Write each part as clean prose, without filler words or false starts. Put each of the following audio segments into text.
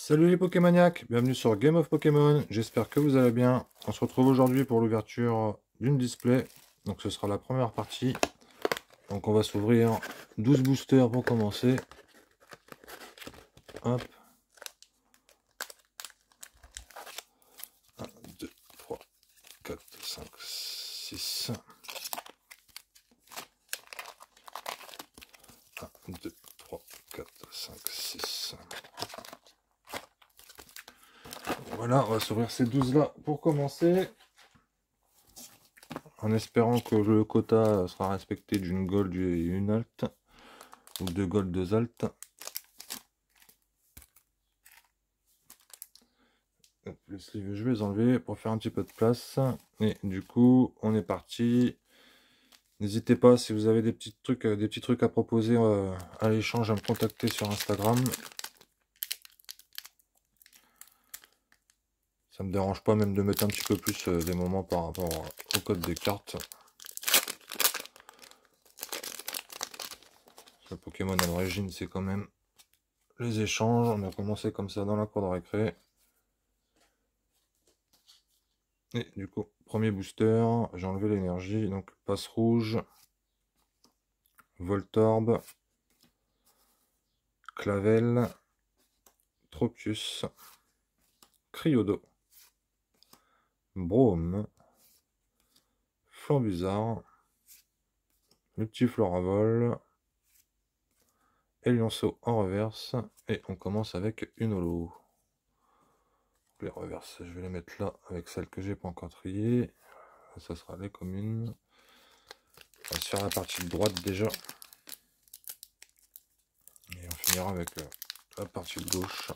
Salut les Pokémaniacs, bienvenue sur Game of Pokémon, j'espère que vous allez bien. On se retrouve aujourd'hui pour l'ouverture d'une display, donc ce sera la première partie. Donc on va s'ouvrir 12 boosters pour commencer. Hop. 1, 2, 3, 4, 5, 6. 1, 2, 3, 4, 5, 6. Voilà, on va s'ouvrir ces 12 là pour commencer. En espérant que le quota sera respecté d'une gold et une alt. Ou 2 gold, 2 alt. Les sleeves, je vais les enlever pour faire un petit peu de place. Et du coup, on est parti. N'hésitez pas, si vous avez des petits trucs à proposer à l'échange, à me contacter sur Instagram. Ça me dérange pas même de mettre un petit peu plus des moments par rapport au code des cartes. Le Pokémon à l'origine, c'est quand même les échanges. On a commencé comme ça dans la cour de récré. Et du coup, premier booster, j'ai enlevé l'énergie. Donc, passe rouge, Voltorb, Clavel, Tropius, Cryodo, Brome, Flambuzard, Multifloravol, et Lionceau en reverse. Et on commence avec une holo. Les reverses, je vais les mettre là avec celles que j'ai pas encore triées. Ça sera les communes. On va se faire la partie de droite déjà. Et on finira avec la partie de gauche.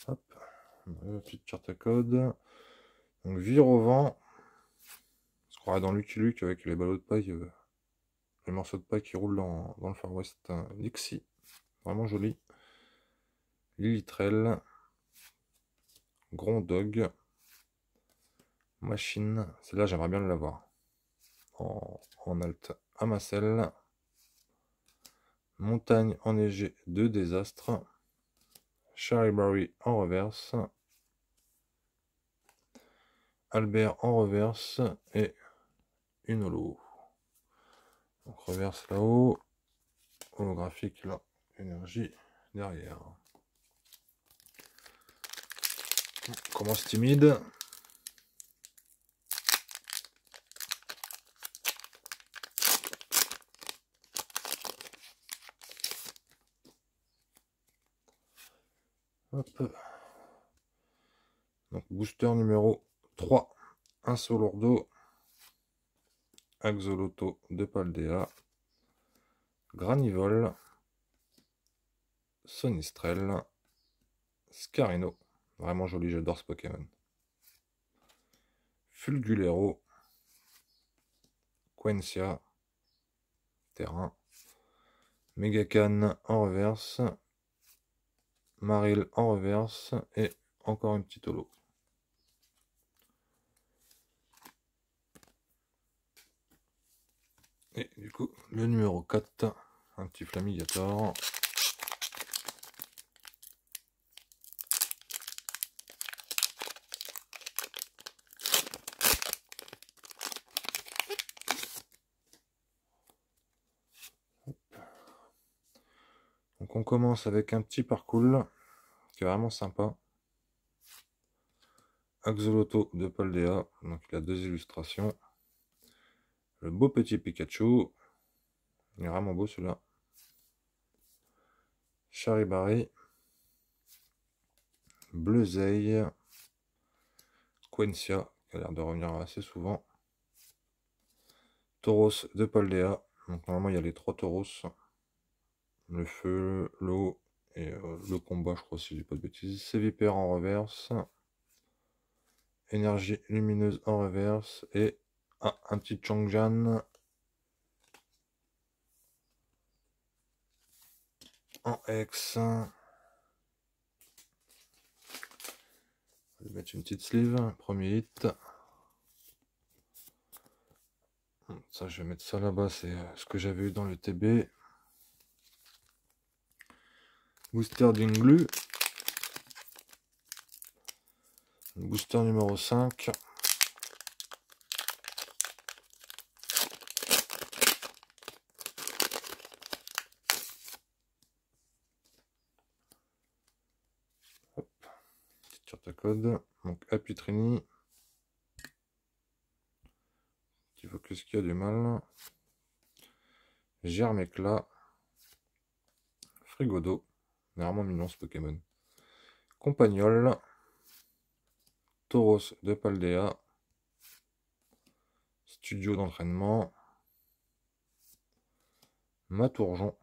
Hop, la petite carte à code. Donc vire au vent. On se croirait dans Lucky Luke avec les ballots de paille, les morceaux de paille qui roulent dans le Far West. Dixie, vraiment joli. Lilitrell, Grondog, Machine, celle-là j'aimerais bien l'avoir en alt. Amassel, Montagne enneigée de désastre, Charivari en reverse, Albert en reverse et une holo. Donc reverse là-haut, holographique là, énergie derrière. On commence timide. Hop. Donc booster numéro 3, un Solordo, Axoloto de Paldea, Granivol, Sonistrel, Scarino, vraiment joli, j'adore ce Pokémon. Fulgulero, Quentia, terrain, Megacan en reverse, Maril en reverse et encore une petite holo. Et du coup, le numéro 4, un petit Flamigator. Donc on commence avec un petit parcours qui est vraiment sympa. Axoloto de Paldea, donc il a 2 illustrations. Le beau petit Pikachu, il est vraiment beau celui-là. Charivari, Bleuzeille, Quentia, qui a l'air de revenir assez souvent. Tauros de Paldea, donc normalement il y a les 3 Tauros. Le feu, l'eau et le combat, je crois si je dis pas de bêtises. Sévipère en reverse. Énergie lumineuse en reverse. Et un petit Changjan en ex. On va mettre une petite sleeve. Premier hit. Ça, je vais mettre ça là-bas, c'est ce que j'avais eu dans le TB. Booster d'Inglu. Booster numéro 5. Hop. Petite carte à code. Donc Apitrini. Petit focus qui a du mal. Germecla. Frigodo. Vraiment mignon ce Pokémon. Compagnol. Tauros de Paldea. Studio d'entraînement. Matourjon.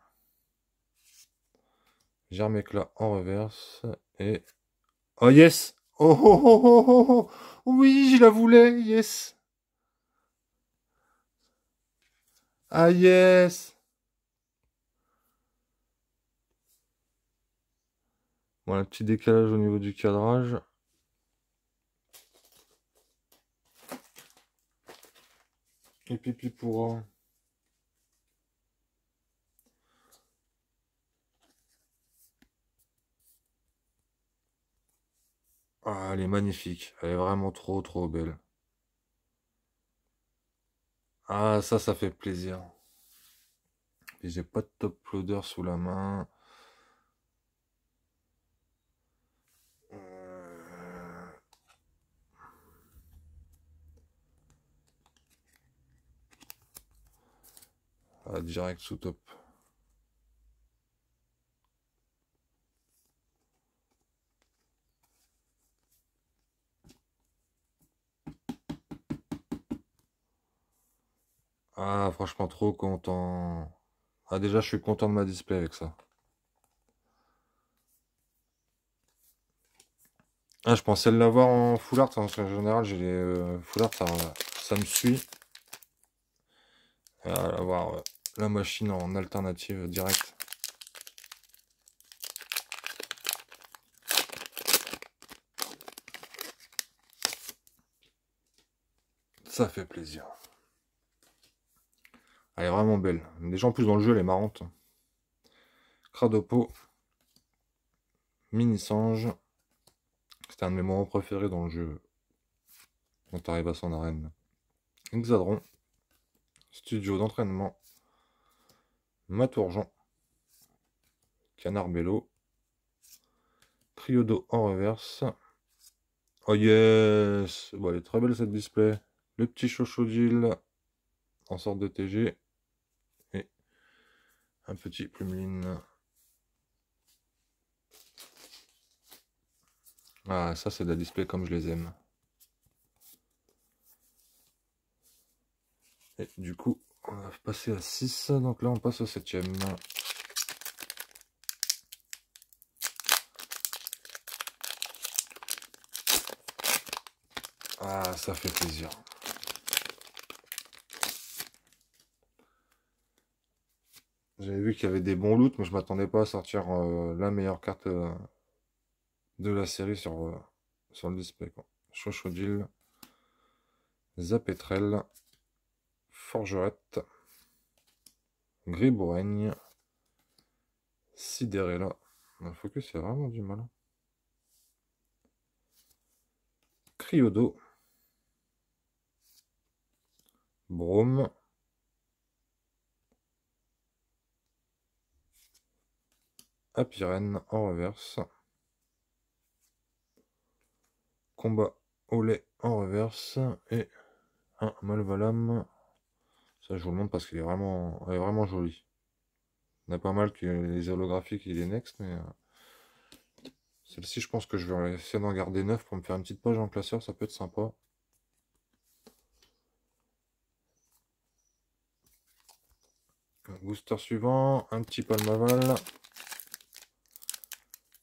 Germecla en reverse. Et... Oh yes! Oh oh oh oh oh oh! Oui, je la voulais, yes! Ah yes! Bon, un petit décalage au niveau du cadrage. Et pipi pour... Ah, elle est magnifique. Elle est vraiment trop trop belle. Ah, ça fait plaisir. Et j'ai pas de top loader sous la main. Ah, direct sous top. Ah, franchement, trop content. Ah, déjà, je suis content de ma display avec ça. Ah, je pensais l'avoir en full art, parce qu'en général, j'ai les full art, ça me suit. Et avoir la machine en alternative direct. Ça fait plaisir. Elle est vraiment belle. Déjà, en plus, dans le jeu, elle est marrante. Cradopo. Mini-Sange. C'était un de mes moments préférés dans le jeu. Quand tu arrives à son arène. Hexadron. Studio d'entraînement. Matourjon. Canard Bello. Criodo en reverse. Oh yes! Bon, elle est très belle cette display. Le petit Chochodile en sorte de TG. Et un petit Plumeline. Ah, ça c'est de la display comme je les aime. Et du coup, on va passer à 6. Donc là, on passe au 7ème. Ah, ça fait plaisir. J'avais vu qu'il y avait des bons loots, mais je m'attendais pas à sortir la meilleure carte de la série sur le display. Chochodile, Zapetrel, Forgerette, Gribouraigne, Sidérella. Le focus, c'est vraiment du mal. Criodo, Brome, Apirène en reverse, Combat au lait en reverse et un Malvalam. Ça, je vous le montre parce qu'il est elle est vraiment jolie. Il y en a pas mal que les holographiques et les next, mais celle-ci, je pense que je vais essayer d'en garder 9 pour me faire une petite page en classeur, ça peut être sympa. Booster suivant, un petit Palmaval.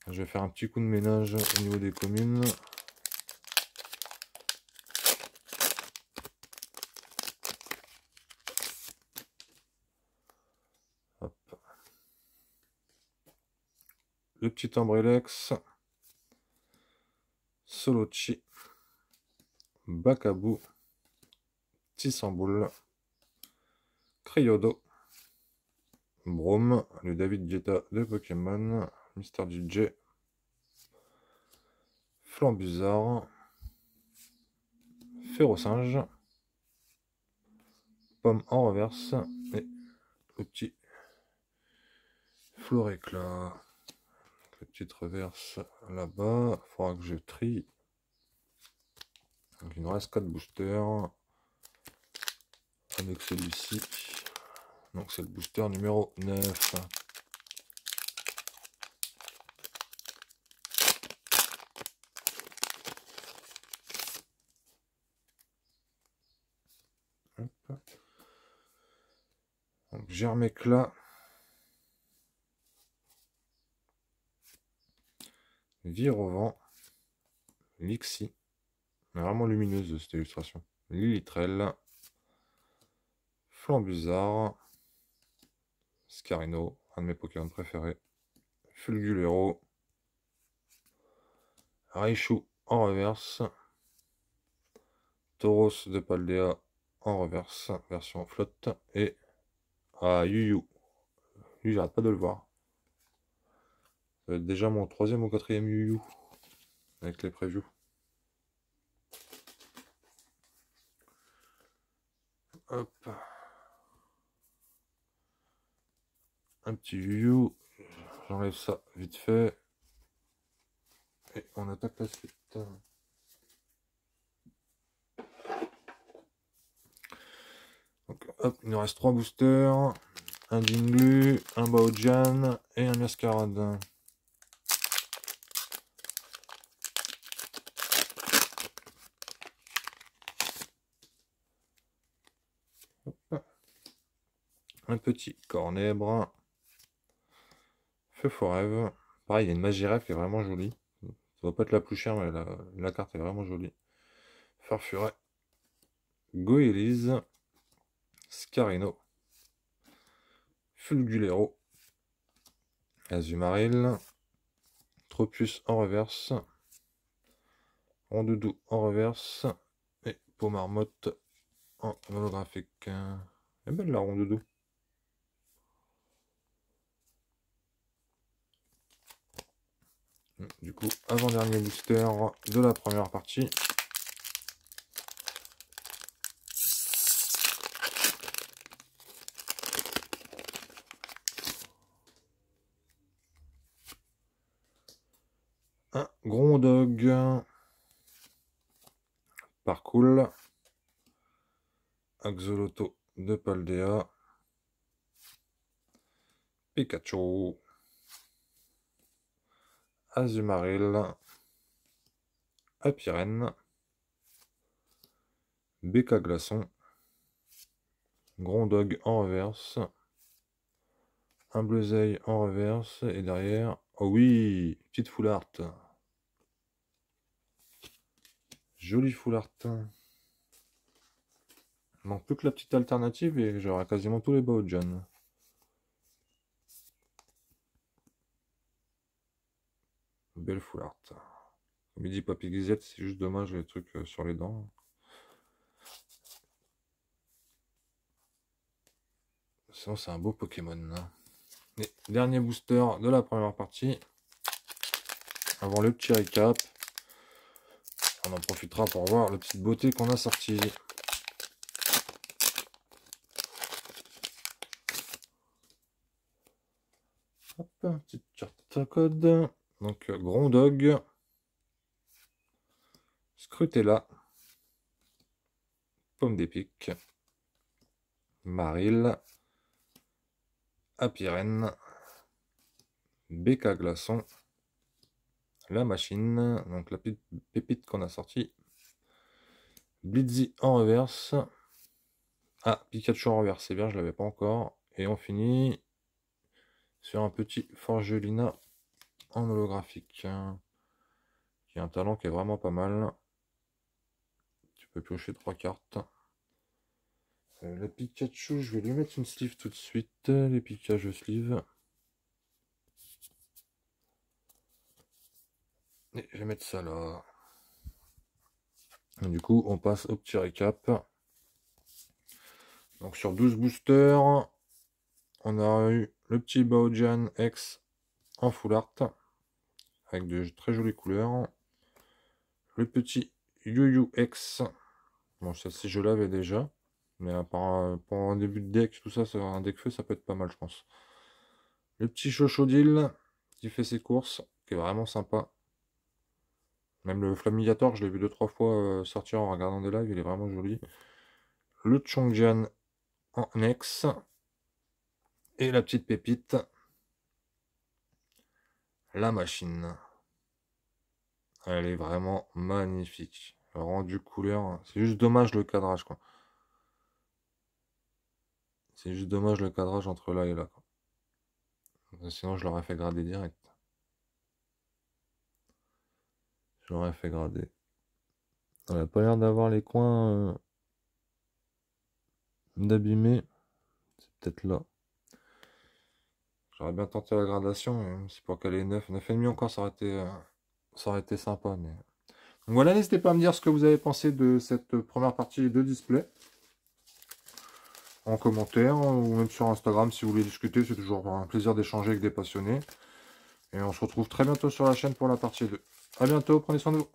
Je vais faire un petit coup de ménage au niveau des communes. Hop. Le petit Ambrelex. Solochi. Bakabu. Tissamboul. Cryodo, Brome, le David Guetta de Pokémon, Mister DJ, Flambuzard, Férocinge, Pomme en reverse et le petit Floréclat. La petite reverse là-bas, il faudra que je trie. Donc il nous reste 4 boosters avec celui-ci. Donc c'est le booster numéro 9. Donc Germéclat, Virovent, Lixie, vraiment lumineuse cette illustration, Lilitrel, Flambuzard, Scarino, un de mes Pokémon préférés, Fulgulero, Raichu en reverse, Tauros de Paldea en reverse, version flotte, et Yuyu. Lui, j'arrête pas de le voir. Ça va être déjà mon 3e ou 4e Yuyu avec les previews. Hop. Un petit Yuyu. J'enlève ça vite fait. Et on attaque la suite. Donc, hop, il nous reste 3 boosters. Un Dinglu, un Baojan et un Mascarade. Hop. Un petit Cornèbre. Feu Forêve. Pareil, il y a une Magiref qui est vraiment jolie. Ça va pas être la plus chère, mais la carte est vraiment jolie. Farfuret. Goélise. Scarino. Fulgulero. Azumaril. Tropius en reverse. Rondoudou en reverse. Et Pomarmotte en holographique. Elle est belle la Rondoudou. Du coup, avant-dernier booster de la première partie. Un Grondog. Parcours. Axolotl de Paldea. Pikachu. Azumaril. Apirène. Béca Glaçon. Grondog en reverse. Un Bleuzeil en reverse. Et derrière... Oh oui, petite full art. Jolie full art. Il manque plus que la petite alternative et j'aurai quasiment tous les Baojan. Belle full art. Comme il dit Papy Grisette, c'est juste dommage les trucs sur les dents. Sinon c'est un beau Pokémon. Et dernier booster de la première partie. Avant le petit récap. On en profitera pour voir la petite beauté qu'on a sortie. Hop, petite carte à code. Donc Grondog. Scrutella. Pomme d'épic. Maril. Apirène. Béca Glaçon. La machine, donc la petite pépite qu'on a sortie. Blitzy en reverse. Ah, Pikachu en reverse, c'est bien, je l'avais pas encore. Et on finit sur un petit Forgelina en holographique. Qui a un talent qui est vraiment pas mal. Tu peux piocher 3 cartes. Le Pikachu, je vais lui mettre une sleeve tout de suite. Les Pikachu sleeve. Et je vais mettre ça là. Et du coup, on passe au petit récap. Donc sur 12 boosters, on a eu le petit Baojian X en full art, avec de très jolies couleurs. Le petit Yu Yu X. Bon, celle-ci je l'avais déjà. Mais pour un début de deck, tout ça, un deck feu, ça peut être pas mal, je pense. Le petit Chochodile qui fait ses courses, qui est vraiment sympa. Même le Flamillator, je l'ai vu 2-3 fois sortir en regardant des lives, il est vraiment joli. Le Chongjian en X. Et la petite pépite, la machine. Elle est vraiment magnifique. Le rendu couleur, c'est juste dommage le cadrage, quoi. C'est juste dommage le cadrage entre là et là, quoi. Sinon, je l'aurais fait grader direct. Je l'aurais fait grader. Elle a pas l'air d'avoir les coins d'abîmer. C'est peut-être là. J'aurais bien tenté la gradation, mais c'est pour qu'elle ait 9. 9,5 encore, ça aurait été sympa. Mais... Donc voilà, n'hésitez pas à me dire ce que vous avez pensé de cette première partie de display. En commentaire, ou même sur Instagram si vous voulez discuter. C'est toujours un plaisir d'échanger avec des passionnés. Et on se retrouve très bientôt sur la chaîne pour la partie 2. A bientôt, prenez soin de vous.